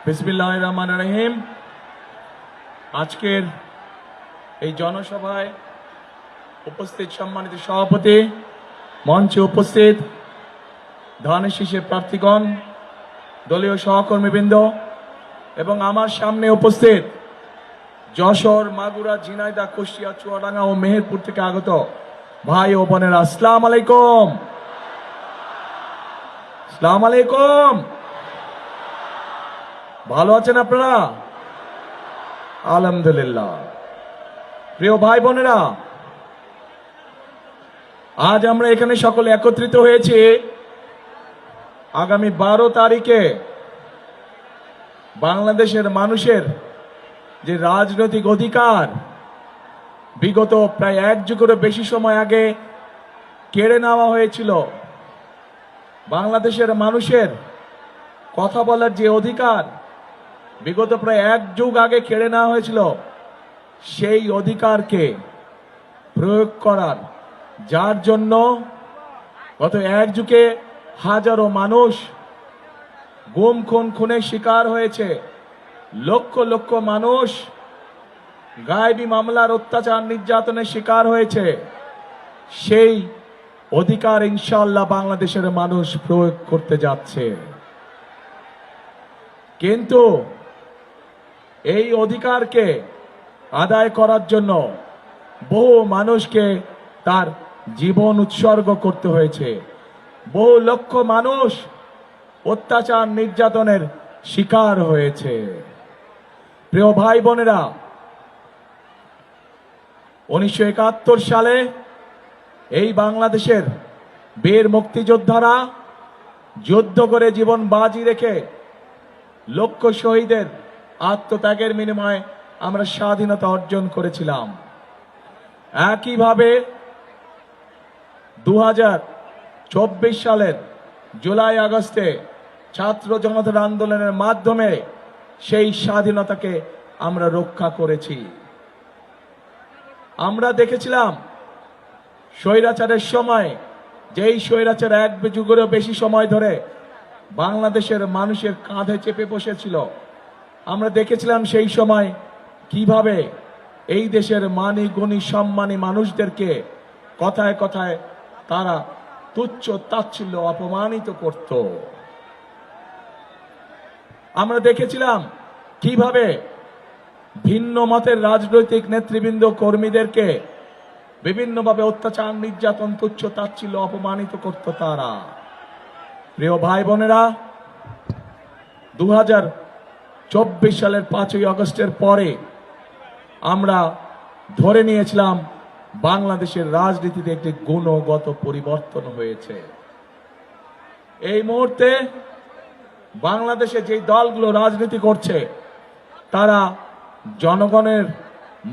বিসমিল্লাহির রহমানির রহিম। আজকের এই জনসভায় উপস্থিত সম্মানিত সভাপতি, মঞ্চে উপস্থিত ধানের শীষের প্রার্থীগণ, দলীয় সহকর্মীবৃন্দ এবং আমার সামনে উপস্থিত যশোর, মাগুরা, ঝিনাইদহ, কুষ্টিয়া, চুয়াডাঙ্গা ও মেহেরপুর থেকে আগত ভাই ও বোনেরা, আসসালামু আলাইকুম। আসসালামু আলাইকুম। ভালো আছেন আপনারা? আলহামদুলিল্লাহ। প্রিয় ভাই বোনেরা, আজ আমরা এখানে সকলে একত্রিত হয়েছি আগামী 12 তারিখে বাংলাদেশের মানুষের যে রাজনৈতিক অধিকার বিগত প্রায় 1 যুগেরও বেশি সময় আগে কেড়ে নেওয়া হয়েছিল, বাংলাদেশের মানুষের কথা বলার যে অধিকার বিগত প্রায় 1 যুগ আগে কেড়ে নেওয়া হয়েছিল, সেই অধিকারকে প্রয়োগ করার, যার জন্য গত 1 যুগে হাজারো মানুষ গুম খুন খুনের শিকার হয়েছে, লক্ষ লক্ষ মানুষ গায়েবী মামলার অত্যাচার নির্যাতনের শিকার হয়েছে, সেই অধিকার ইনশাআল্লাহ বাংলাদেশের মানুষ প্রয়োগ করতে যাচ্ছে। কিন্তু এই অধিকারকে আদায় করার জন্য বহু মানুষকে তার জীবন উৎসর্গ করতে হয়েছে, বহু লক্ষ মানুষ অত্যাচার নির্যাতনের শিকার হয়েছে। প্রিয় ভাই বোনেরা, 1971 সালে এই বাংলাদেশের বীর মুক্তিযোদ্ধারা যুদ্ধ করে জীবন বাজি রেখে লক্ষ শহীদের আত্মত্যাগের বিনিময়ে আমরা স্বাধীনতা অর্জন করেছিলাম। একইভাবে 2024 সালের জুলাই আগস্টে ছাত্র জনতার আন্দোলনের মাধ্যমে সেই স্বাধীনতাকে আমরা রক্ষা করেছি। আমরা দেখেছিলাম স্বৈরাচারের সময়, যেই স্বৈরাচার 1 যুগেরও বেশি সময় ধরে বাংলাদেশের মানুষের কাঁধে চেপে বসেছিল, আমরা দেখেছিলাম সেই সময় কিভাবে এই দেশের মানি গুণী সম্মানী মানুষদেরকে কথায় কথায় তারা তুচ্ছ তাচ্ছিল্য অপমানিত করত। আমরা দেখেছিলাম কিভাবে ভিন্ন মতের রাজনৈতিক নেতৃবৃন্দ কর্মীদেরকে বিভিন্নভাবে অত্যাচার নির্যাতন তুচ্ছ তাচ্ছিল্য অপমানিত করত তারা। প্রিয় ভাই বোনেরা, 2024 সালের 5ই আগস্টের পরে আমরা ধরে নিয়েছিলাম বাংলাদেশের রাজনীতিতে একটি গুণগত পরিবর্তন হয়েছে। এই মুহূর্তে বাংলাদেশে যে দলগুলো রাজনীতি করছে, তারা জনগণের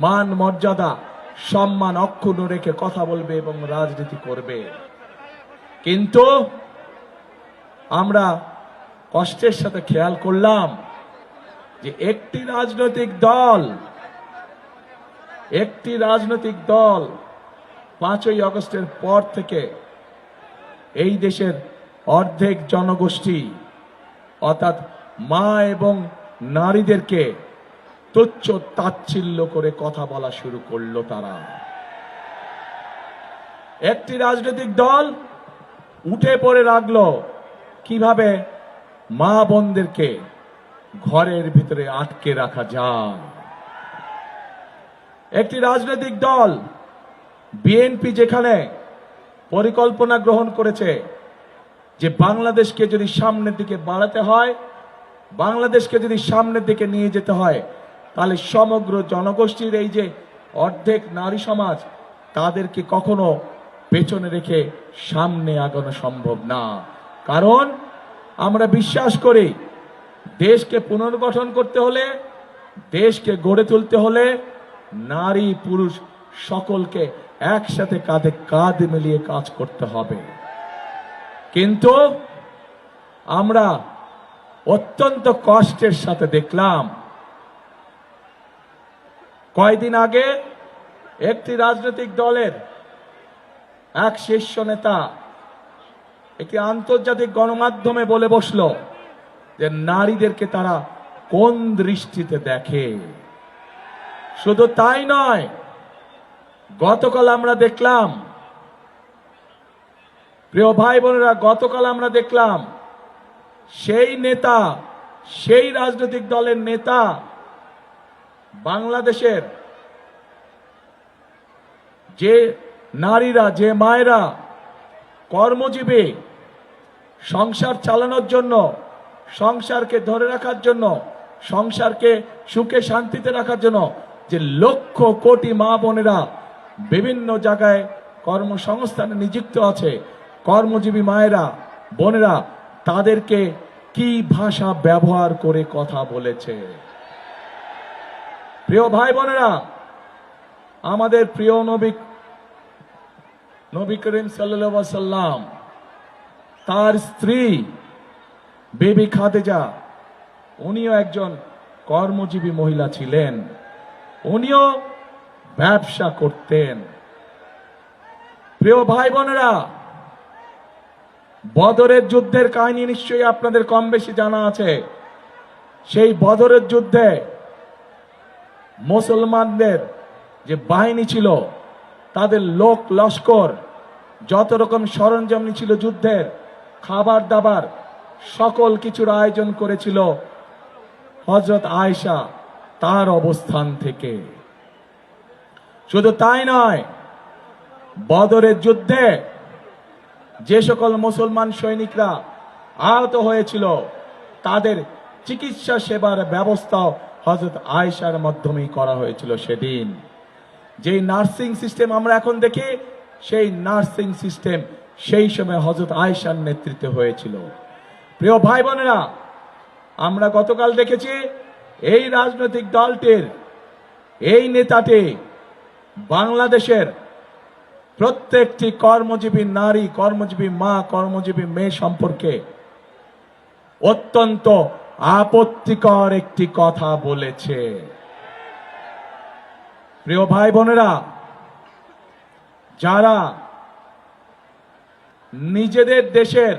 মান মর্যাদা সম্মান অক্ষুণ্ণ রেখে কথা বলবে এবং রাজনীতি করবে। কিন্তু আমরা কষ্টের সাথে খেয়াল করলাম যে একটি রাজনৈতিক দল 5ই আগস্টের পর থেকে এই দেশের অর্ধেক জনগোষ্ঠী অর্থাৎ মা এবং নারীদেরকে তুচ্ছ তাচ্ছিল্য করে কথা বলা শুরু করলো। তারা একটি রাজনৈতিক দল উঠে পড়ে লাগলো কিভাবে মা বোনদেরকে ঘরের ভিতরে আটকে রাখা যায়। একটি রাজনৈতিক দল বিএনপি যেখানে পরিকল্পনা গ্রহণ করেছে যে বাংলাদেশকে যদি সামনের দিকে বাড়াতে হয়, বাংলাদেশকে যদি সামনের দিকে নিয়ে যেতে হয়, তাহলে সমগ্র জনগোষ্ঠীর এই যে অর্ধেক নারী সমাজ, তাদেরকে কখনো পেছনে রেখে সামনে আগানো সম্ভব না। কারণ আমরা বিশ্বাস করি দেশকে পুনর্গঠন করতে হলে, দেশকে গড়ে তুলতে হলে নারী পুরুষ সকলকে একসাথে কাঁধে কাঁধ মিলিয়ে কাজ করতে হবে। কিন্তু আমরা অত্যন্ত কষ্টের সাথে দেখলাম কয়েকদিন আগে একটি রাজনৈতিক দলের এক শীর্ষ নেতা একটি আন্তর্জাতিক গণমাধ্যমে বলে বসলো যে নারীদেরকে তারা কোন দৃষ্টিতে দেখে। শুধু তাই নয়, গতকাল আমরা দেখলাম, প্রিয় ভাই বোনেরা, গতকাল আমরা দেখলাম সেই নেতা, সেই রাজনৈতিক দলের নেতা বাংলাদেশের যে নারীরা, যে মায়েরা কর্মজীবী, সংসার চালানোর জন্য, সংসারকে ধরে রাখার জন্য, সংসারকে সুখে শান্তিতে রাখার জন্য যে লক্ষ কোটি মা বোনেরা বিভিন্ন জায়গায় কর্মসংস্থানে নিযুক্ত আছে, কর্মজীবী মায়েরা বোনেরা, তাদেরকে কি ভাষা ব্যবহার করে কথা বলেছে। প্রিয় ভাই বোনেরা, আমাদের প্রিয় নবী করিম সাল্লাল্লাহু আলাইহি ওয়াসাল্লাম, তার স্ত্রী বেবি খাদিজা, উনিও একজন কর্মজীবী মহিলা ছিলেন, উনিও ব্যবসা করতেন। প্রিয় ভাই বোনেরা, বদরের যুদ্ধের কাহিনী নিশ্চয়ই আপনাদের কম বেশি জানা আছে। সেই বদরের যুদ্ধে মুসলমানদের যে বাহিনী ছিল, তাদের লোক লস্কর, যত রকম সরঞ্জাম ছিল যুদ্ধের, খাবার দাবার, সকল কিছুর আয়োজন করেছিল হযরত আয়েশা তার অবস্থান থেকে। শুধু তাই নয়, বদরের যুদ্ধে যে সকল মুসলমান সৈনিকরা আহত হয়েছিল, তাদের চিকিৎসা সেবার ব্যবস্থা হযরত আয়েশার মাধ্যমেই করা হয়েছিল। সেদিন যেই নার্সিং সিস্টেম আমরা এখন দেখি, সেই নার্সিং সিস্টেম সেই সময় হযরত আয়েশার নেতৃত্বে হয়েছিল। প্রিয় ভাই বোনেরা, আমরা গতকাল দেখেছি এই রাজনৈতিক দলটির এই নেতাটি বাংলাদেশের প্রত্যেকটি কর্মজীবী নারী, কর্মজীবী মা, কর্মজীবী মেয়ে সম্পর্কে অত্যন্ত আপত্তিকর একটি কথা বলেছে। প্রিয় ভাই বোনেরা, যারা নিজেদের দেশের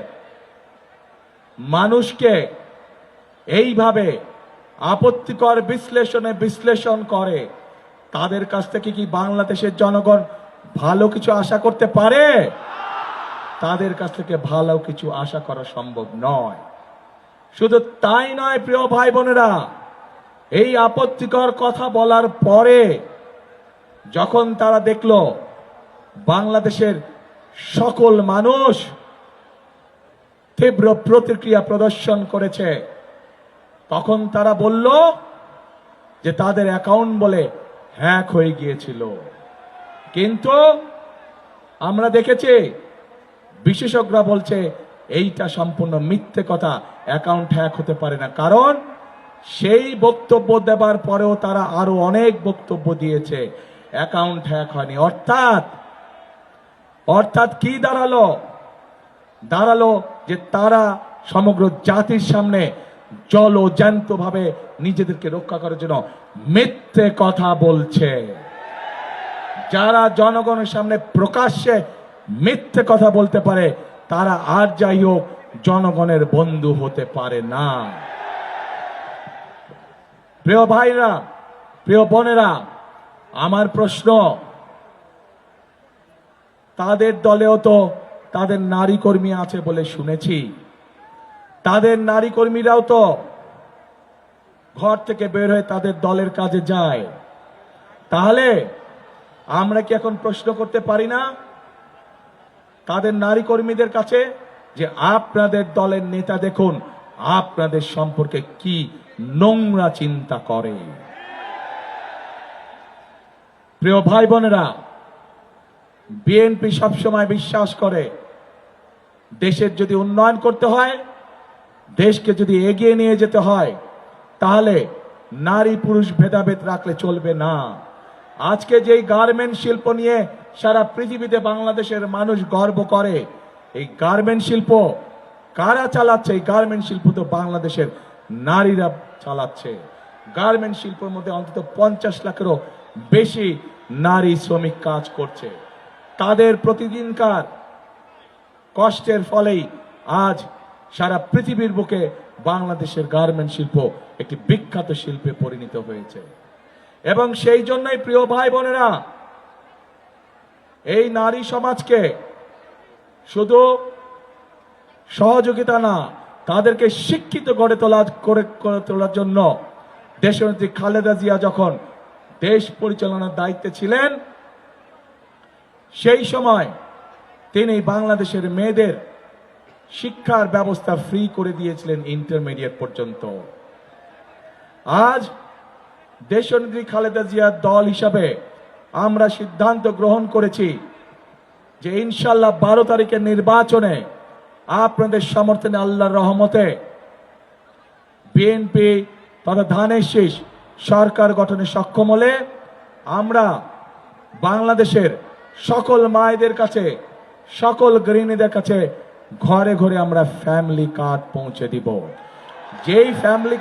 মানুষকে এইভাবে আপত্তিকর বিশ্লেষণ করে, তাদের কাছ থেকে কি বাংলাদেশের জনগণ ভালো কিছু আশা করতে পারে? তাদের কাছ থেকে ভালো কিছু আশা করা সম্ভব নয়। শুধু তাই নয়, প্রিয় ভাই বোনেরা, এই আপত্তিকর কথা বলার পরে যখন তারা দেখল বাংলাদেশের সকল মানুষ তীব্র প্রতিক্রিয়া প্রদর্শন করেছে, তখন তারা বলল যে তাদের অ্যাকাউন্ট বলে হ্যাক হয়ে গিয়েছিল। কিন্তু আমরা দেখেছি বিশেষজ্ঞরা বলছে এইটা সম্পূর্ণ মিথ্যে কথা, অ্যাকাউন্ট হ্যাক হতে পারে না। কারণ সেই বক্তব্য দেবার পরেও তারা আরো অনেক বক্তব্য দিয়েছে, অ্যাকাউন্ট হ্যাক হয়নি। অর্থাৎ কি দাঁড়ালো যে তারা সমগ্র জাতির সামনে জ্যান্ত ভাবে নিজেদেরকে রক্ষা করার জন্য মিথ্যে কথা বলছে। যারা জনগণের সামনে প্রকাশ্যে মিথ্যে কথা বলতে পারে, তারা আর যাই হোক জনগণের বন্ধু হতে পারে না। প্রিয় ভাইরা, প্রিয় বোনেরা, আমার প্রশ্ন, তাদের দলেও তো তাদের নারী কর্মী আছে বলে শুনেছি, তাদের নারী কর্মীরাও তো ঘর থেকে বের হয়ে তাদের দলের কাজে যায়। তাহলে আমরা কি এখন প্রশ্ন করতে পারি না তাদের নারী কর্মীদের কাছে যে আপনাদের দলের নেতা দেখুন আপনাদের সম্পর্কে কি নোংরা চিন্তা করে? প্রিয় ভাই বোনেরা, বিএনপি সবসময় বিশ্বাস করে দেশের যদি উন্নয়ন করতে হয়, দেশকে যদি এগিয়ে নিয়ে যেতে হয়, তাহলে নারী পুরুষ ভেদাভেদ রাখলে চলবে না। আজকে যেই গার্মেন্ট শিল্প নিয়ে সারা পৃথিবীতে বাংলাদেশের মানুষ গর্ব করে, এই গার্মেন্ট শিল্প কারা চালাচ্ছে? এই গার্মেন্ট শিল্প তো বাংলাদেশের নারীরা চালাচ্ছে। গার্মেন্ট শিল্পের মধ্যে অন্তত 50 লাখেরও বেশি নারী শ্রমিক কাজ করছে। তাদের প্রতিদিনকার কষ্টের ফলেই আজ সারা পৃথিবীর বুকে বাংলাদেশের গার্মেন্ট শিল্প একটি বিখ্যাত শিল্পে পরিণত হয়েছে। এবং সেই জন্যই প্রিয় ভাই বোনেরা, এই নারী সমাজকে শুধু সহযোগিতা না, তাদেরকে শিক্ষিত গড়ে তোলার জন্য দেশনেত্রী খালেদা জিয়া যখন দেশ পরিচালনার দায়িত্বে ছিলেন, সেই সময় তিনি বাংলাদেশের মেয়েদের শিক্ষার ব্যবস্থা ফ্রি করে দিয়েছিলেন ইন্টারমিডিয়েট পর্যন্ত। আজ দেশনেত্রী খালেদা জিয়ার দল হিসাবে আমরা সিদ্ধান্ত গ্রহণ করেছি যে ইনশাআল্লাহ 12 তারিখের নির্বাচনে আপনাদের সমর্থনে, আল্লাহর রহমতে বিএনপি তথা ধানের শীষ সরকার গঠনে সক্ষম হলে আমরা বাংলাদেশের সকল মায়েদের কাছে, সকল গৃহিণীদের কাছে ঘরে ঘরে আমরা ফ্যামিলি কার্ড পৌঁছে দিব। যেই ফ্যামিলি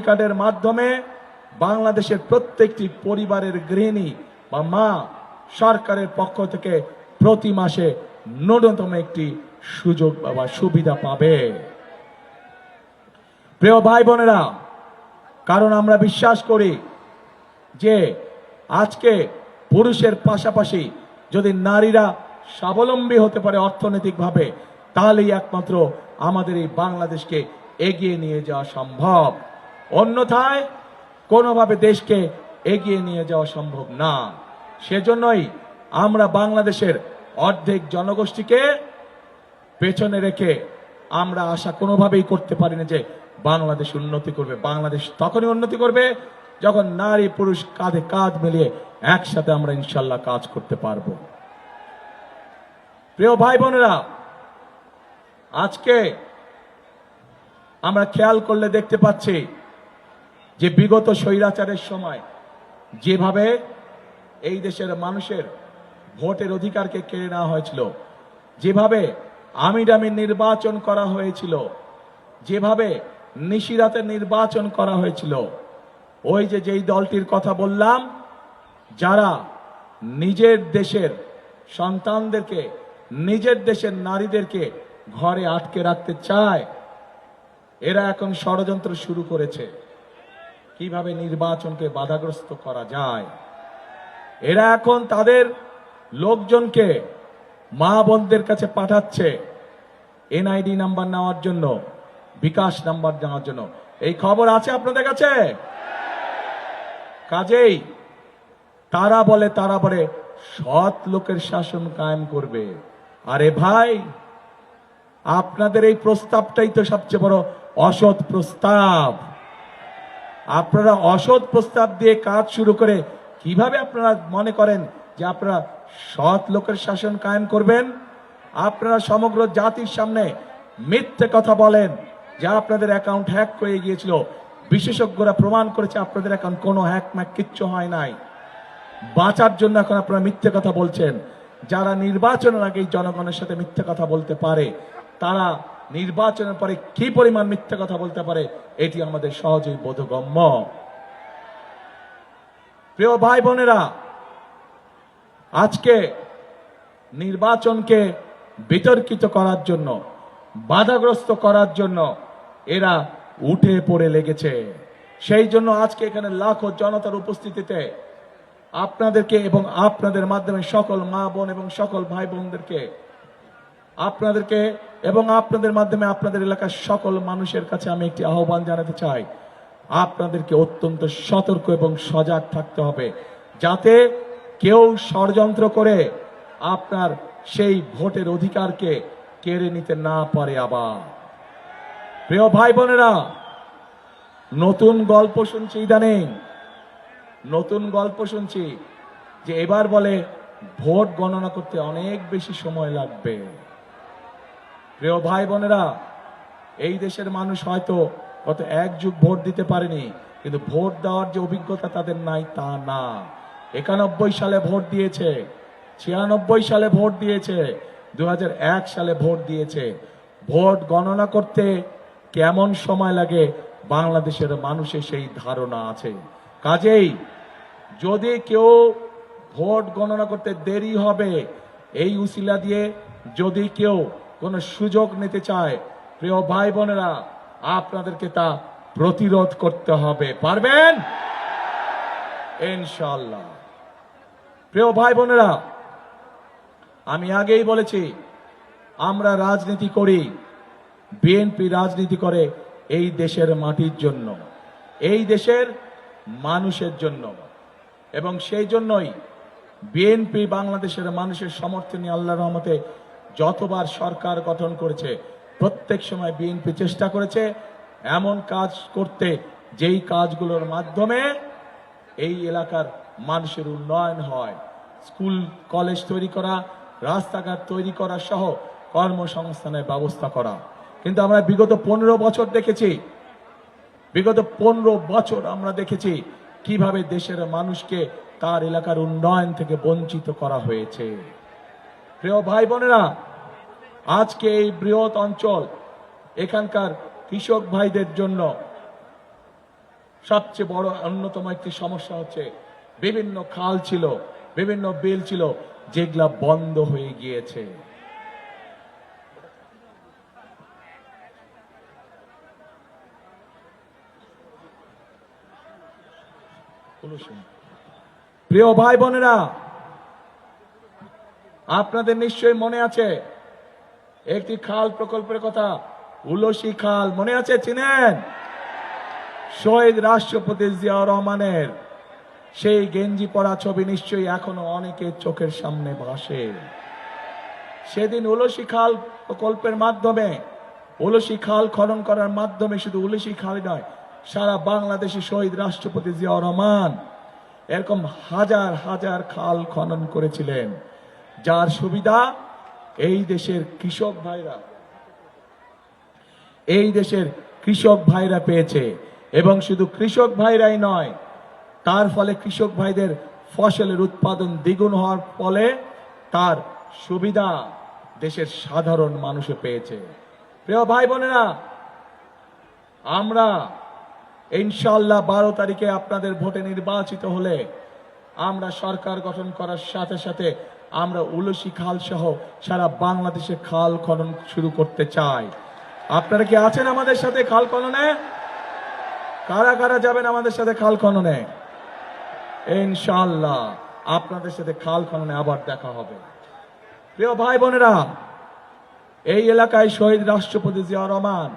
কার্ডের মাধ্যমে বাংলাদেশের প্রত্যেকটি পরিবারের গৃহিণী বা মা সরকারের পক্ষ থেকে প্রতি মাসে ন্যূনতম একটি সুযোগ বা সুবিধা পাবে। প্রিয় ভাই বোনেরা, কারণ আমরা বিশ্বাস করি যে আজকে পুরুষের পাশাপাশি যদি নারীরা স্বাবলম্বী হতে পারে অর্থনৈতিকভাবে, তাহলেই একমাত্র আমাদের এই বাংলাদেশকে এগিয়ে নিয়ে যাওয়া সম্ভব। অন্যথায় কোনোভাবে দেশকে এগিয়ে নিয়ে যাওয়া সম্ভব না। সেজন্যই আমরা বাংলাদেশের অর্ধেক জনগোষ্ঠীকে পেছনে রেখে আমরা আশা কোনোভাবেই করতে পারি না যে বাংলাদেশ উন্নতি করবে। বাংলাদেশ তখনই উন্নতি করবে যখন নারী পুরুষ কাঁধে কাঁধ মিলিয়ে একসাথে আমরা ইনশাল্লাহ কাজ করতে পারবো। প্রিয় ভাই বোনেরা, আজকে আমরা খেয়াল করলে দেখতে পাচ্ছি যে বিগত স্বৈরাচারের সময় যেভাবে এই দেশের মানুষের ভোটের অধিকারকে কেড়ে নেওয়া হয়েছিল, যেভাবে আমিডামি নির্বাচন করা হয়েছিল, যেভাবে নিশিরাতে নির্বাচন করা হয়েছিল, ওই যেই দলটির কথা বললাম, যারা নিজের দেশের সন্তানদেরকে, নিজের দেশের নারীদেরকে ঘরে আটকে রাখতে চায়, এরা এখন ষড়যন্ত্র শুরু করেছে কিভাবে নির্বাচনকে বাধাগ্রস্ত করা যায়। এরা এখন তাদের লোকজনকে মা বোনদের কাছে পাঠাচ্ছে এনআইডি নাম্বার নেওয়ার জন্য, বিকাশ নাম্বার নেওয়ার জন্য। এই খবর আছে আপনাদের কাছে? কাজেই তারা বলে সৎ লোকের শাসন কায়েম করবে। আরে ভাই, আপনাদের এই প্রস্তাবটাই তো সবচেয়ে বড় অসৎ প্রস্তাব। আপনারা অসৎ প্রস্তাব দিয়ে কাজ শুরু করে কিভাবে আপনারা মনে করেন যে আপনারা সৎ লোকের শাসন কায়েম করবেন? আপনারা সমগ্র জাতির সামনে মিথ্যে কথা বলেন যে আপনাদের অ্যাকাউন্ট হ্যাক হয়ে গিয়েছিল। বিশেষজ্ঞরা প্রমাণ করেছে আপনাদের অ্যাকাউন্ট কোনো হ্যাক ম্যাক কিচ্ছু হয় নাই। বাঁচার জন্য এখন আপনারা মিথ্যে কথা বলছেন। যারা নির্বাচনের আগে জনগণের সাথে মিথ্যে কথা বলতে পারে, তারা নির্বাচনের পরে কি পরিমাণ মিথ্যে কথা বলতে পারে, এটি আমাদের সহজেই বোধগম্য। প্রিয় ভাই বোনেরা, আজকে নির্বাচনকে বিতর্কিত করার জন্য, বাধাগ্রস্ত করার জন্য এরা উঠে পড়ে লেগেছে। সেই জন্য আজকে এখানে লাখো জনতার উপস্থিতিতে আপনাদেরকে এবং আপনাদের মাধ্যমে সকল মা বোন এবং সকল ভাই বোনদেরকে, আপনাদেরকে এবং আপনাদের মাধ্যমে আপনাদের এলাকার সকল মানুষের কাছে আমি একটি আহ্বান জানাতে চাই। আপনাদেরকে অত্যন্ত সতর্ক এবং সজাগ থাকতে হবে, যাতে কেউ ষড়যন্ত্র করে আপনার সেই ভোটের অধিকারকে কেড়ে নিতে না পারে। আবার প্রিয় ভাই বোনেরা, নতুন গল্প শুনছি, ইদানিং নতুন গল্প শুনছি যে এবার বলে ভোট গণনা করতে অনেক বেশি সময় লাগবে। প্রিয় ভাই বোনেরা, এই দেশের মানুষ হয়তো গত এক যুগ ভোট দিতে পারেনি, কিন্তু ভোট দেওয়ার যে অভিজ্ঞতা তাদের নাই তা না। 91 সালে ভোট দিয়েছে, 96 সালে ভোট দিয়েছে, 2001 সালে ভোট দিয়েছে। ভোট গণনা করতে কেমন সময় লাগে বাংলাদেশের মানুষের সেই ধারণা আছে। কাজেই যদি কেউ ভোট গণনা করতে দেরি হবে, এই উসিলা দিয়ে যদি কেউ কোনো সুযোগ নিতে চায়, প্রিয় ভাই বোনেরা, আপনাদেরকে তা প্রতিরোধ করতে হবে। পারবেন ইনশাআল্লাহ। প্রিয় ভাই বোনেরা, আমি আগেই বলেছি, আমরা রাজনীতি করি, বিএনপি রাজনীতি করে এই দেশের মাটির জন্য, এই দেশের মানুষের জন্য, এবং সেই জন্যই বিএনপি বাংলাদেশের মানুষের সমর্থনে আল্লাহর রহমতে যতবার সরকার গঠন করেছে, প্রত্যেক সময় বিএনপি চেষ্টা করেছে এমন কাজ করতে যেই কাজগুলোর মাধ্যমে এই এলাকার মানুষের উন্নয়ন হয়। স্কুল কলেজ তৈরি করা, রাস্তাঘাট তৈরি করা সহ কর্মসংস্থানের ব্যবস্থা করা। কিন্তু আমরা বিগত 15 বছর দেখেছি, বিগত 15 বছর আমরা দেখেছি কিভাবে দেশের মানুষকে তার এলাকার উন্নয়ন থেকে বঞ্চিত করা হয়েছে। প্রিয় ভাই বোনেরা, আজকে এই বৃহৎ অঞ্চল, এখানকার কৃষক ভাইদের জন্য সবচেয়ে বড় অন্যতম একটি সমস্যা হচ্ছে বিভিন্ন খাল ছিল, বিভিন্ন বিল ছিল, যেগুলা বন্ধ হয়ে গিয়েছে। প্রিয় ভাই বোনেরা, আপনাদের নিশ্চয়ই মনে আছে একটি খাল প্রকল্পের কথা, উলসি খাল, মনে আছে? চিনেন? শহীদ রাষ্ট্রপতি জিয়াউর রহমানের সেই গেঞ্জি পরা ছবি নিশ্চয়ই এখনো অনেকের চোখের সামনে ভাসে। সেদিন উলসি খাল প্রকল্পের মাধ্যমে, উলসি খাল খনন করার মাধ্যমে শুধু উলসি খাল নয়, সারা বাংলাদেশে শহীদ রাষ্ট্রপতি জিয়াউর রহমান এরকম হাজার হাজার খাল খনন করেছিলেন, যার সুবিধা এই দেশের কৃষক ভাইরা, এই দেশের কৃষক ভাইরা পেয়েছে। এবং শুধু কৃষক ভাইরাই নয়, তার ফলে কৃষক ভাইদের ফসলের উৎপাদন দ্বিগুণ হওয়ার ফলে তার সুবিধা দেশের সাধারণ মানুষে পেয়েছে। প্রিয় ভাই বোনেরা, আমরা ইনশাআল্লাহ 12 তারিখে আপনাদের ভোটে নির্বাচিত হলে আমরা সরকার গঠন করার সাথে সাথে আমরা উলসি খাল সহ সারা বাংলাদেশে খাল খনন শুরু করতে চাই। আপনারা কি আছেন আমাদের সাথে খাল খননে? কারা কারা যাবেন আমাদের সাথে খাল খননে? ইনশাআল্লাহ আপনাদের সাথে খাল খননে আবার দেখা হবে। প্রিয় ভাই বোনেরা, এই এলাকায় শহীদ রাষ্ট্রপতি জিয়াউর রহমান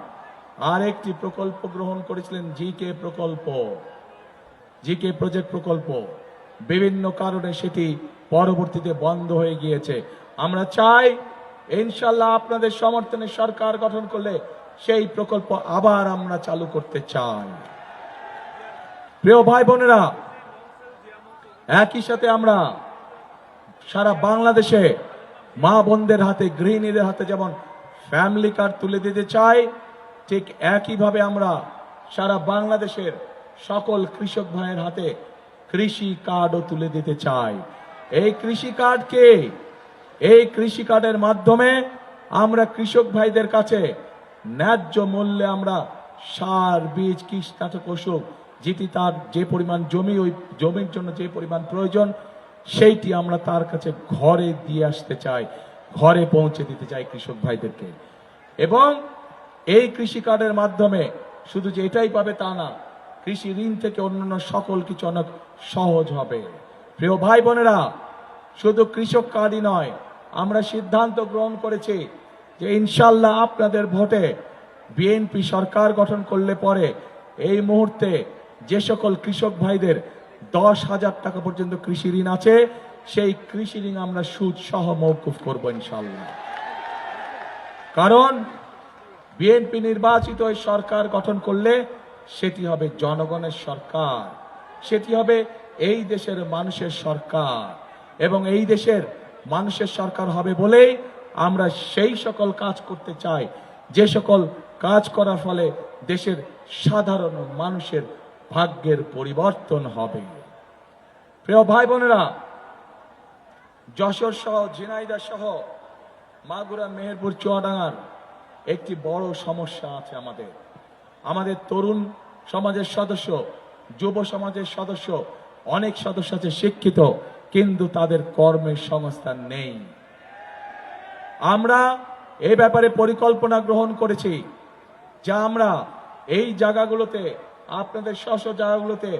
আর একটি প্রকল্প গ্রহণ করেছিলেন, জিকে প্রকল্প, জিকে প্রজেক্ট প্রকল্প। বিভিন্ন কারণে সেটি পরবর্তীতে বন্ধ হয়ে গিয়েছে। আমরা চাই ইনশাআল্লাহ আপনাদের সমর্থনে সরকার গঠন করলে সেই প্রকল্প আবার আমরা চালু করতে চাই। প্রিয় ভাই বোনেরা, একই সাথে আমরা সারা বাংলাদেশে মা বোনদের হাতে, গৃহিণীদের হাতে যেমন ফ্যামিলি কার্ড তুলে দিতে চাই, ঠিক একইভাবে আমরা সারা বাংলাদেশের সকল কৃষক ভাইয়ের হাতে কৃষি কার্ডও তুলে দিতে চাই। এই কৃষি কার্ডকে, এই কৃষি কার্ডের মাধ্যমে আমরা কৃষক ভাইদের কাছে ন্যায্য মূল্যে আমরা সার, বীজ, কীটনাশক, ওষুধ, যেটি তার যে পরিমাণ জমি, ওই জমির জন্য যে পরিমাণ প্রয়োজন, সেইটি আমরা তার কাছে ঘরে দিয়ে আসতে চাই, ঘরে পৌঁছে দিতে চাই কৃষক ভাইদেরকে। এবং এই কৃষি কার্ডের মাধ্যমে শুধু যে এটাই পাবে তা না, কৃষি ঋণ থেকে অন্যান্য সকল কিছু অনেক সহজ হবে। প্রিয় ভাই বোনেরা, শুধু কৃষক কার্ডই নয়, আমরা সিদ্ধান্ত গ্রহণ করেছি যে ইনশাআল্লাহ আপনাদের ভোটে বিএনপি সরকার গঠন করলে পরে এই মুহূর্তে যে সকল কৃষক ভাইদের 10,000 টাকা পর্যন্ত কৃষি ঋণ আছে, সেই কৃষি ঋণ আমরা সুদ সহ মওকুফ করব ইনশাআল্লাহ। কারণ বিএনপি নির্বাচিত এই সরকার গঠন করলে সেটি হবে জনগণের সরকার, সেটি হবে এই দেশের মানুষের সরকার। এবং এই দেশের মানুষের সরকার হবে বলেই আমরা সেই সকল কাজ করতে চাই যে সকল কাজ করার ফলে দেশের সাধারণ মানুষের ভাগ্যের পরিবর্তন হবে। প্রিয় ভাই বোনেরা, যশোর সহ, ঝিনাইদহ সহ, মাগুরা, মেহেরপুর, চুয়াডাঙ্গার একটি বড় সমস্যা আছে। আমাদের তরুণ সমাজের সদস্য, যুব সমাজের সদস্য, অনেক সদস্য আছে শিক্ষিত, কিন্তু তাদের কর্মের সংস্থান নেই। আমরা এই ব্যাপারে পরিকল্পনা গ্রহণ করেছি, যা আমরা এই জায়গাগুলোতে, আপনাদের স্ব জায়গাগুলোতে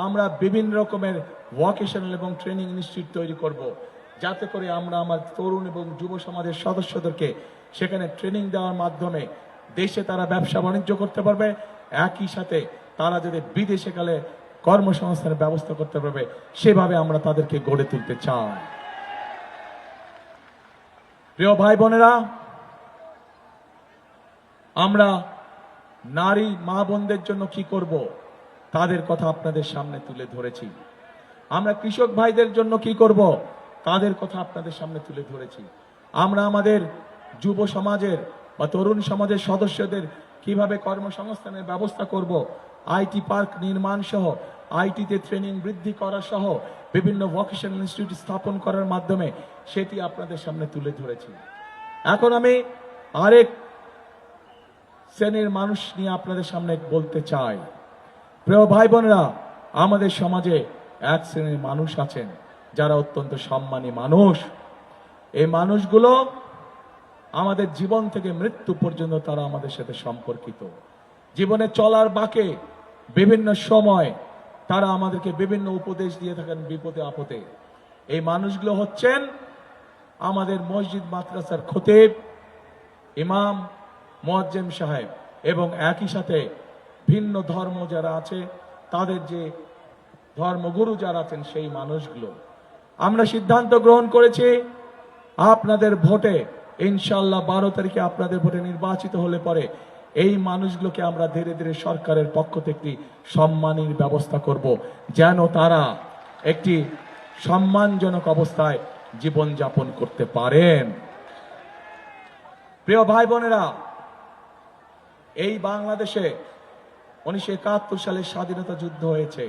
আমরা বিভিন্ন রকমের ভোকেশনাল এবং ট্রেনিং ইনস্টিটিউট তৈরি করব, যাতে করে আমরা আমার তরুণ এবং যুব সমাজের সদস্যদেরকে সেখানে ট্রেনিং দেওয়ার মাধ্যমে দেশে তারা ব্যবসা বাণিজ্য করতে পারবে, একই সাথে তারা যদি বিদেশে গেলে কর্মসংস্থানের ব্যবস্থা করতে পারবে, সেভাবে আমরা তাদেরকে গড়ে তুলতে চাই। প্রিয় ভাই বোনেরা, আমরা নারী মা বোনদের জন্য কি করব তাদের কথা আপনাদের সামনে তুলে ধরেছি। আমরা কৃষক ভাইদের জন্য কি করব তাদের কথা আপনাদের সামনে তুলে ধরেছি। আমরা আমাদের যুব সমাজের বা তরুণ সমাজের সদস্যদের কিভাবে কর্মসংস্থানের ব্যবস্থা করব, আইটি পার্ক নির্মাণ সহ, আইটিতে ট্রেনিং বৃদ্ধি করা সহ বিভিন্ন ভোকেশনাল ইনস্টিটিউট স্থাপন করার মাধ্যমে সেটি আপনাদের সামনে তুলে ধরেছি। এখন আমি আরেক শ্রেণীর মানুষ নিয়ে আপনাদের সামনে বলতে চাই। প্রিয় ভাই বোনেরা, আমাদের সমাজে এক শ্রেণীর মানুষ আছেন যারা অত্যন্ত সম্মানী মানুষ। এই মানুষগুলো আমাদের জীবন থেকে মৃত্যু পর্যন্ত তারা আমাদের সাথে সম্পর্কিত। জীবনে চলার বাঁকে বিভিন্ন সময় তারা আমাদেরকে বিভিন্ন উপদেশ দিয়ে থাকেন বিপদে আপদে। এই মানুষগুলো হচ্ছেন আমাদের মসজিদ মাদ্রাসার খতিব, ইমাম, মুয়াজ্জিম সাহেব এবং একই সাথে ভিন্ন ধর্ম যারা আছে তাদের যে ধর্মগুরু যারা আছেন সেই মানুষগুলো। আমরা সিদ্ধান্ত গ্রহণ করেছি আপনাদের ভোটে ইনশাআল্লাহ 12 তারিখে আপনাদের ভোটে নির্বাচিত হলে পরে এই মানুষগুলোকে আমরা ধীরে ধীরে সরকারের পক্ষ থেকে সম্মানের ব্যবস্থা করব, যেন তারা একটি সম্মানজনক অবস্থায় জীবন যাপন করতে পারেন। প্রিয় ভাই বোনেরা, এই বাংলাদেশে 1971 সালে স্বাধীনতা যুদ্ধ হয়েছে।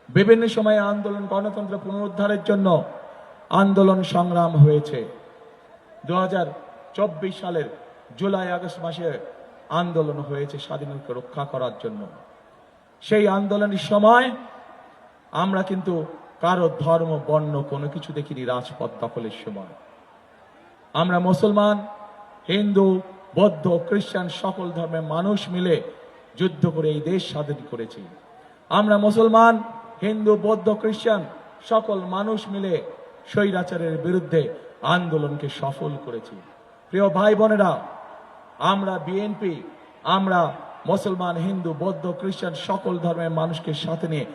বিভিন্ন সময়ে আন্দোলন, গণতন্ত্র পুনরুদ্ধারের জন্য আন্দোলন সংগ্রাম হয়েছে। 2024 সালের জুলাই আগস্ট মাসে আন্দোলন হয়েছে স্বাধীনতা রক্ষা করার জন্য। সেই আন্দোলনের সময় আমরা কিন্তু কারো ধর্ম বর্ণ কোনো কিছু দেখিনি। রাজপথ দখলের সময় আমরা মুসলমান, হিন্দু, বৌদ্ধ, খ্রিস্টান সকল ধর্মের মানুষ মিলে যুদ্ধ করে এই দেশ স্বাধীন করেছি। আমরা মুসলমান, হিন্দু, বৌদ্ধ, খ্রিস্টান সকল মানুষ মিলে স্বৈরাচারের বিরুদ্ধে আন্দোলনকে সফল করেছি। প্রিয় ভাই বোনেরা, আমরা বিএনপি, আমরা মুসলমান, হিন্দু, বৌদ্ধ, খ্রিস্টান সকল ধর্মের মানুষকে সাথে নিয়ে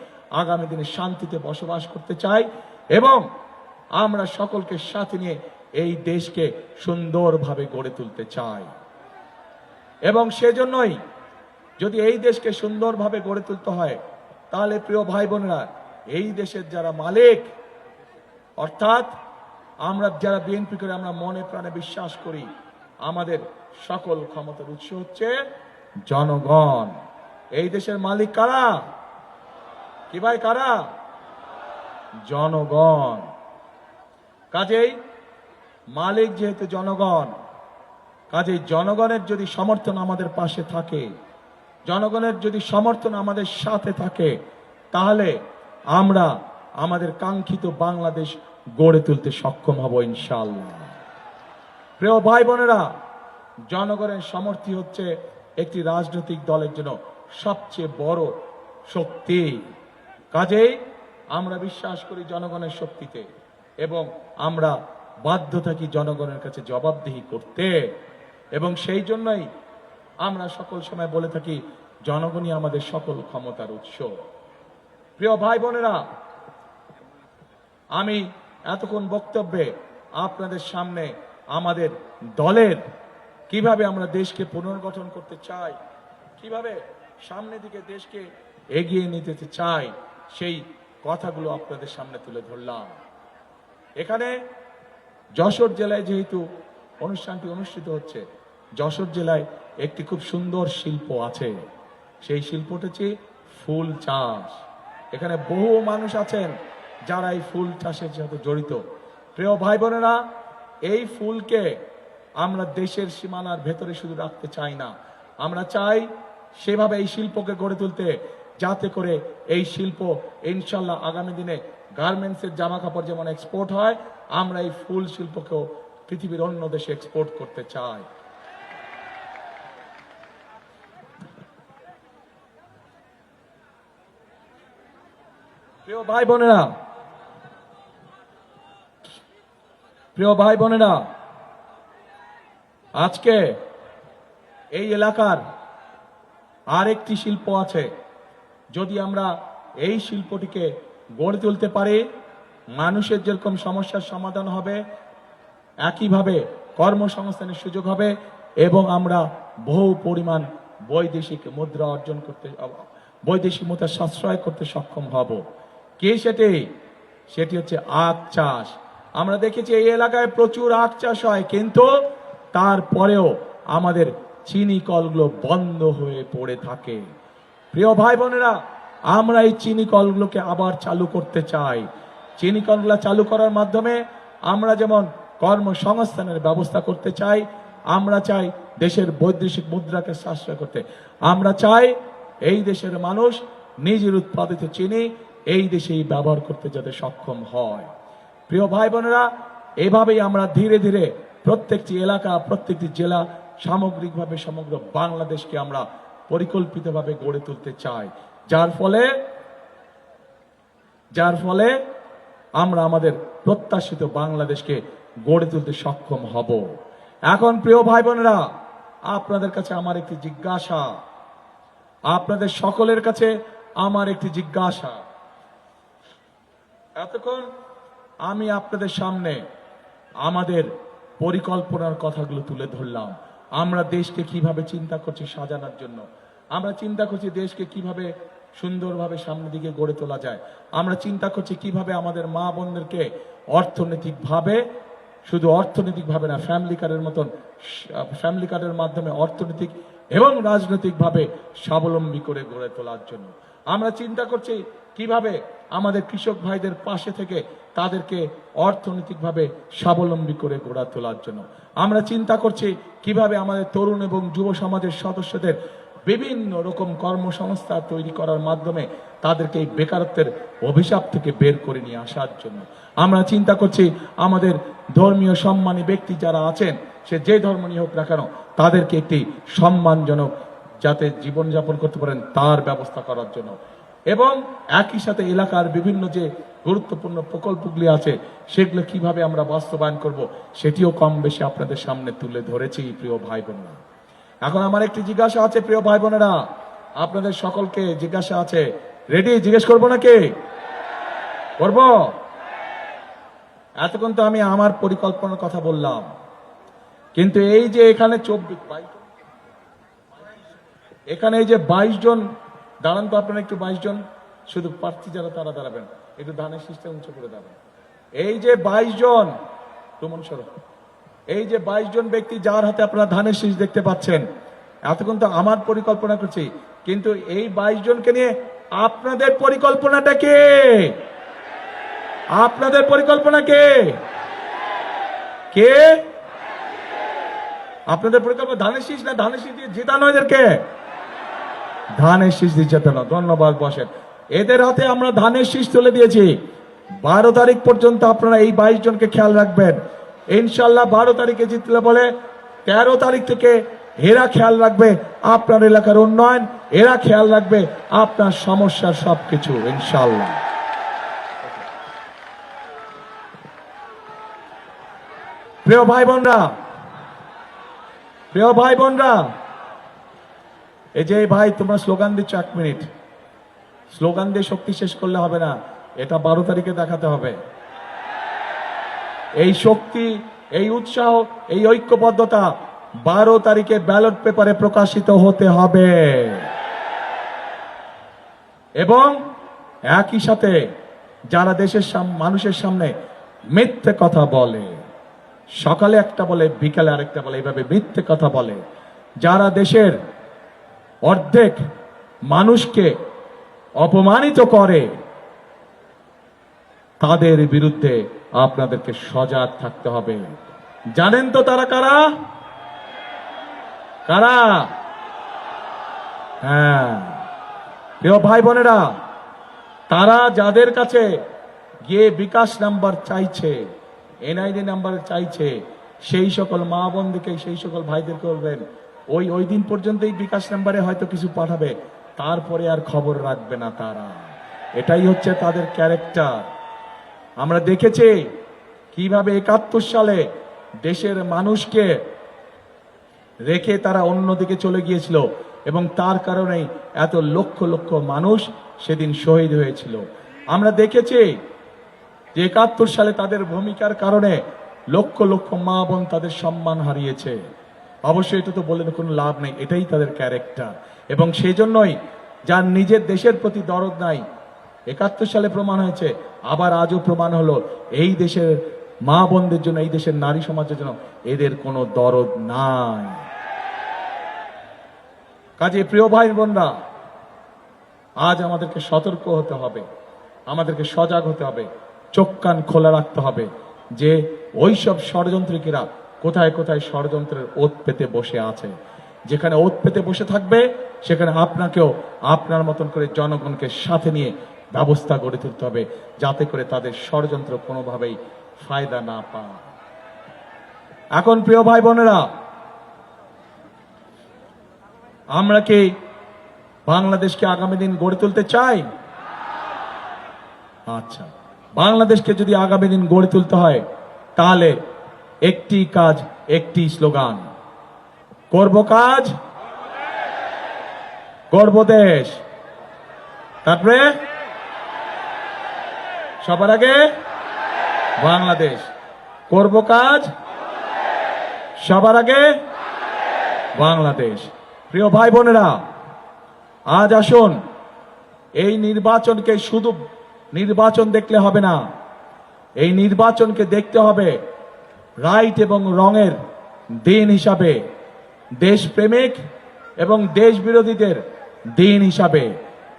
আগামী দিনে শান্তিতে বসবাস করতে চাই এবং আমরা সকলকে সাথে নিয়ে এই দেশকে সুন্দরভাবে গড়ে তুলতে চাই। এবং সেজন্যই যদি এই দেশকে সুন্দরভাবে গড়ে তুলতে হয়, তাহলে প্রিয় ভাই বোনেরা, এই দেশের যারা মালিক, অর্থাৎ আমরা যারা বিএনপি করে আমরা মনে প্রাণে বিশ্বাস করি আমাদের সকল ক্ষমতার উৎস হচ্ছে জনগণ। এই দেশের মালিক কারা? কি ভাই, কারা? জনগণ। কাজেই মালিক যেহেতু জনগণ, কাজেই জনগণের যদি সমর্থন আমাদের পাশে থাকে, জনগণের যদি সমর্থন আমাদের সাথে থাকে, তাহলে আমরা আমাদের কাঙ্ক্ষিত বাংলাদেশ গড়ে তুলতে সক্ষম হব ইনশাআল্লাহ। প্রিয় ভাই বোনেরা, জনগণের সমর্থন হচ্ছে একটি রাজনৈতিক দলের জন্য সবচেয়ে বড় শক্তি। কাজেই আমরা বিশ্বাস করি জনগণের শক্তিতে এবং আমরা বাধ্য থাকি জনগণের কাছে জবাবদিহি করতে। এবং সেই জন্যই আমরা সকল সময় বলে থাকি জনগণই আমাদের সকল ক্ষমতার উৎস। প্রিয় ভাই বোনেরা, আমি এতক্ষণ বক্তব্যে আপনাদের সামনে আমাদের দলের কিভাবে আমরা দেশকে পুনর্গঠন করতে চাই, কিভাবে সামনের দিকে দেশকে এগিয়ে নিতে চাই, সেই কথাগুলো আপনাদের সামনে তুলে ধরলাম। এখানে যশোর জেলায় যেহেতু অনুষ্ঠানটি অনুষ্ঠিত হচ্ছে, যশোর জেলায় একটি খুব সুন্দর শিল্প আছে। সেই শিল্পটি হচ্ছে ফুল চাষ। এখানে বহু মানুষ আছেন যারা এই ফুল চাষের সাথে জড়িত। প্রিয় ভাই বোনেরা, এই ফুলকে আমরা দেশের সীমানার ভেতরে শুধু রাখতে চাই না, আমরা চাই সেভাবে এই শিল্পকে গড়ে তুলতে, যাতে করে এই শিল্প ইনশাল্লাহ আগামী দিনে গার্মেন্টসের জামা কাপড় যেমন এক্সপোর্ট হয়, আমরা এই ফুল শিল্পকেও পৃথিবীর অন্য দেশে এক্সপোর্ট করতে চায়। প্রিয় ভাই বোনেরা, আজকে এই এলাকার আরেকটি শিল্প আছে। যদি আমরা এই শিল্পটিকে গড়ে তুলতে পারি, মানুষের যেরকম সমস্যার সমাধান হবে, একইভাবে কর্মসংস্থানের সুযোগ হবে এবং আমরা বহু পরিমাণ বৈদেশিক মুদ্রা অর্জন করতে, বৈদেশিক মুদ্রা সাশ্রয় করতে সক্ষম হব। কি সেটি হচ্ছে আখ চাষ। আমরা দেখেছি এই এলাকায় প্রচুর আখ চাষ হয়, কিন্তু তারপরেও আমাদের চিনি কলগুলো বন্ধ হয়ে পড়ে থাকে। প্রিয় ভাই বোনেরা, আমরা এই চিনি কলগুলোকে আবার চালু করতে চাই। চিনি কলগুলো চালু করার মাধ্যমে আমরা যেমন কর্মসংস্থানের ব্যবস্থা করতে চাই, আমরা চাই দেশের বৈদেশিক মুদ্রাকে সাশ্রয় করতে, আমরা চাই এই দেশের মানুষ নিজের উৎপাদিত চিনি এই দেশেই ব্যবহার করতে যাতে সক্ষম হয়। প্রিয় ভাই বোনেরা, এভাবেই আমরা ধীরে ধীরে প্রত্যেকটি এলাকা, প্রত্যেকটি জেলা, সামগ্রিকভাবে সমগ্র বাংলাদেশকে আমরা পরিকল্পিতভাবে গড়ে তুলতে চাই, যার ফলে আমরা আমাদের প্রত্যাশিত বাংলাদেশকে গড়ে তুলতে সক্ষম হব। এখন প্রিয় ভাই বোনেরা, আপনাদের কাছে আমার একটি জিজ্ঞাসা, আপনাদের সকলের কাছে আমার একটি জিজ্ঞাসা। এতক্ষণ আমি আপনাদের সামনে আমাদের পরিকল্পনার কথাগুলো তুলে ধরলাম। আমরা দেশকে কিভাবে চিন্তা করছি সাজানোর জন্য, আমরা চিন্তা করছি দেশকে কিভাবে সুন্দরভাবে সামনের দিকে গড়ে তোলা যায়, আমরা চিন্তা করছি কিভাবে আমাদের মা বোনদেরকে অর্থনৈতিকভাবে, শুধু অর্থনৈতিকভাবে না, ফ্যামিলি কার্ডের মাধ্যমে অর্থনৈতিক এবং রাজনৈতিকভাবে স্বাবলম্বী করে গড়ে তোলার জন্য। আমরা চিন্তা করছি কিভাবে আমাদের কৃষক ভাইদের পাশে থেকে তাদেরকে অর্থনৈতিকভাবে স্বাবলম্বী করে গড়ে তোলার জন্য। আমরা চিন্তা করছি কিভাবে আমাদের তরুণ এবং যুব সমাজের সদস্যদের বিভিন্ন রকম কর্মসংস্থা তৈরি করার মাধ্যমে তাদেরকে এই বেকারত্বের অভিশাপ থেকে বের করে নিয়ে আসার জন্য। আমরা চিন্তা করছি আমাদের ধর্মীয় সম্মানী ব্যক্তি যারা আছেন, সে যে ধর্ম নিয়ে হোক না কেন, তাদেরকে একটি সম্মানজনক যাতে জীবনযাপন করতে পারেন তার ব্যবস্থা করার জন্য। এবং একই সাথে এলাকার বিভিন্ন যে গুরুত্বপূর্ণ প্রকল্পগুলি আছে সেগুলো কিভাবে আমরা বাস্তবায়ন করব সেটিও কম বেশি আপনাদের সামনে তুলে ধরেছি। প্রিয় ভাই বোনেরা, এখন আমার একটি জিজ্ঞাসা আছে। প্রিয় ভাই বোনেরা, আপনাদের সকলকে জিজ্ঞাসা আছে, রেডি? জিজ্ঞেস করবো নাকি? করব? এতক্ষণ তো আমি আমার পরিকল্পনার কথা বললাম, কিন্তু এই যে এখানে 22 জন দাঁড়ান তো, আপনারা একটু 22 জন শুধু প্রার্থী যারা তারা দাঁড়াবেন, একটু ধানের শীষটা উঁচু করে দাঁড়াবেন। এই যে 22 জন, এই যে 22 জন ব্যক্তি যার হাতে আপনারা ধানের শীষ দেখতে পাচ্ছেন, এতক্ষণ তো আমার পরিকল্পনা করছি, কিন্তু এই 22 জনকে নিয়ে আপনাদের পরিকল্পনাটা কে? আপনাদের পরিকল্পনা কে? কে আপনাদের পরিকল্পনা? ধানের শীষ না ধানের শীষ দিয়ে জেতানো এদেরকে? ধানের শীষ দিয়ে জেতানো। ধন্যবাদ। বসেন। এদের হাতে আমরা ধানের শীষ তুলে দিয়েছি। 12 তারিখ পর্যন্ত আপনারা এই 22 জনকে খেয়াল রাখবেন। ইনশাল্লাহ 12 তারিখে জিতলে বলে 13 তারিখ থেকে এরা খেয়াল রাখবে আপনার এলাকার উন্নয়ন, এরা খেয়াল রাখবে আপনার সমস্যার সবকিছু, ইনশাল্লাহ। প্রিয় ভাই বোনরা, এই যে ভাই তোমরা স্লোগান দিচ্ছ, 1 মিনিট স্লোগান দিয়ে শক্তি শেষ করলে হবে না, এটা 12 তারিখে দেখাতে হবে। এই শক্তি, এই উৎসাহ, এই ঐক্যবদ্ধতা 12 তারিখে ব্যালট পেপারে প্রকাশিত হতে হবে। এবং একই সাথে যারা দেশের মানুষের সামনে মিথ্যে কথা বলে, সকালে একটা বলে বিকালে আরেকটা বলে, এইভাবে মিথ্যে কথা বলে, যারা দেশের অর্ধেক মানুষকে অপমানিত করে, তাদের বিরুদ্ধে আপনাদেরকে সজাগ থাকতে হবে। জানেন তো তারা কারা? কারা? হ্যাঁ, প্রিয় ভাই বোনেরা, তারা যাদের কাছে গিয়ে বিকাশ নাম্বার চাইছে, এনআইডি নাম্বার চাইছে, সেই সকল মা বোনদেরকে, সেই সকল ভাইদেরকে বলবেন ওই দিন পর্যন্তই বিকাশ নাম্বারে হয়তো কিছু পাঠাবে, তারপরে আর খবর রাখবে না তারা। এটাই হচ্ছে তাদের ক্যারেক্টার। আমরা দেখেছি কিভাবে 71 সালে দেশের মানুষকে রেখে তারা অন্যদিকে চলে গিয়েছিল এবং তার কারণেই এত লক্ষ লক্ষ মানুষ সেদিন শহীদ হয়েছিল। আমরা দেখেছি যে 71 সালে তাদের ভূমিকার কারণে লক্ষ লক্ষ মা বোন তাদের সম্মান হারিয়েছে। অবশ্যই এটা তো বলে কোনো লাভ নেই, এটাই তাদের ক্যারেক্টার। এবং সেই জন্যই যার নিজের দেশের প্রতি দরদ নাই, 71 সালে প্রমাণ হয়েছে, আবার আজও প্রমাণ হলো, এই দেশের মা বোনদের জন্য, এই দেশের নারী সমাজের জন্য এদের কোনো দরদ নাই। কাজে প্রিয় ভাই বোনরা, আজ আমাদেরকে সতর্ক হতে হবে, আমাদেরকে সজাগ হতে হবে, চোখ কান খোলা রাখতে হবে যে ওইসব ষড়যন্ত্রীরা কোথায় কোথায় ষড়যন্ত্রের ওত পেতে বসে আছে। যেখানে ওত পেতে বসে থাকবে সেখানে আপনাকেও আপনার মতন করে জনগণকে সাথে নিয়ে ব্যবস্থা গড়ে তুলতে হবে, যাতে করে তাদের ষড়যন্ত্র কোনোভাবেই ফায়দা না পায়। এখন প্রিয় ভাই বোনেরা, আমরা কি বাংলাদেশকে আগামী দিন গড়ে তুলতে চাই? আচ্ছা, বাংলাদেশকে যদি আগামী দিন গড়ে তুলতে হয় তাহলে একটি কাজ, একটি স্লোগান, করব কাজ, গড়ব দেশ। তারপরে সবার আগে বাংলাদেশ, করব কাজ, সবার আগে বাংলাদেশ। প্রিয় ভাই বোনেরা, আজ আসুন এই নির্বাচনকে শুধু নির্বাচন দেখলে হবে না, এই নির্বাচনকে দেখতে হবে রাইট এবং রঙের দিন হিসাবে, দেশপ্রেমিক এবং দেশ বিরোধীদের দিন হিসাবে।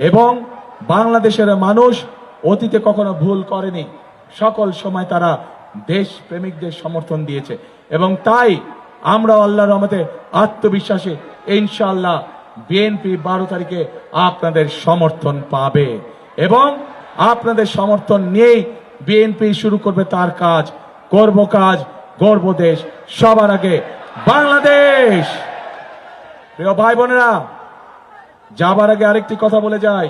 এবং বাংলাদেশের মানুষ অতীতে কখনো ভুল করেনি, সকল সময় তারা দেশ প্রেমিকদের সমর্থন দিয়েছে। এবং তাই আমরা আল্লাহর রহমতে আত্মবিশ্বাসী, ইনশাআল্লাহ বিএনপি 12 তারিখে আপনাদের সমর্থন পাবে এবং আপনাদের সমর্থন নিয়েই বিএনপি শুরু করবে তার কাজ, করব কাজ, গড়ব দেশ, সবার আগে বাংলাদেশ। প্রিয় ভাই বোনেরা, যাবার আগে আরেকটি কথা বলে যাই,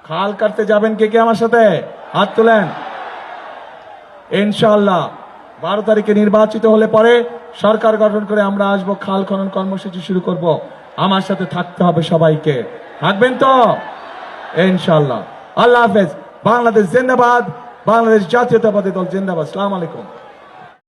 খাল কাটতে যাবেন কে কে আমার সাথে? হাত তোলেন। ইনশাআল্লাহ 12 তারিখে নির্বাচিত হলে পরে সরকার গঠন করে আমরা আসবো, খাল খনন কর্মসূচি শুরু করব। আমার সাথে থাকতে হবে সবাইকে, থাকবেন তো? ইনশাআল্লাহ। আল্লাহ হাফেজ। বাংলাদেশ জিন্দাবাদ, বাংলাদেশ জাতীয়তাবাদী দল জিন্দাবাদ। আসসালামু আলাইকুম।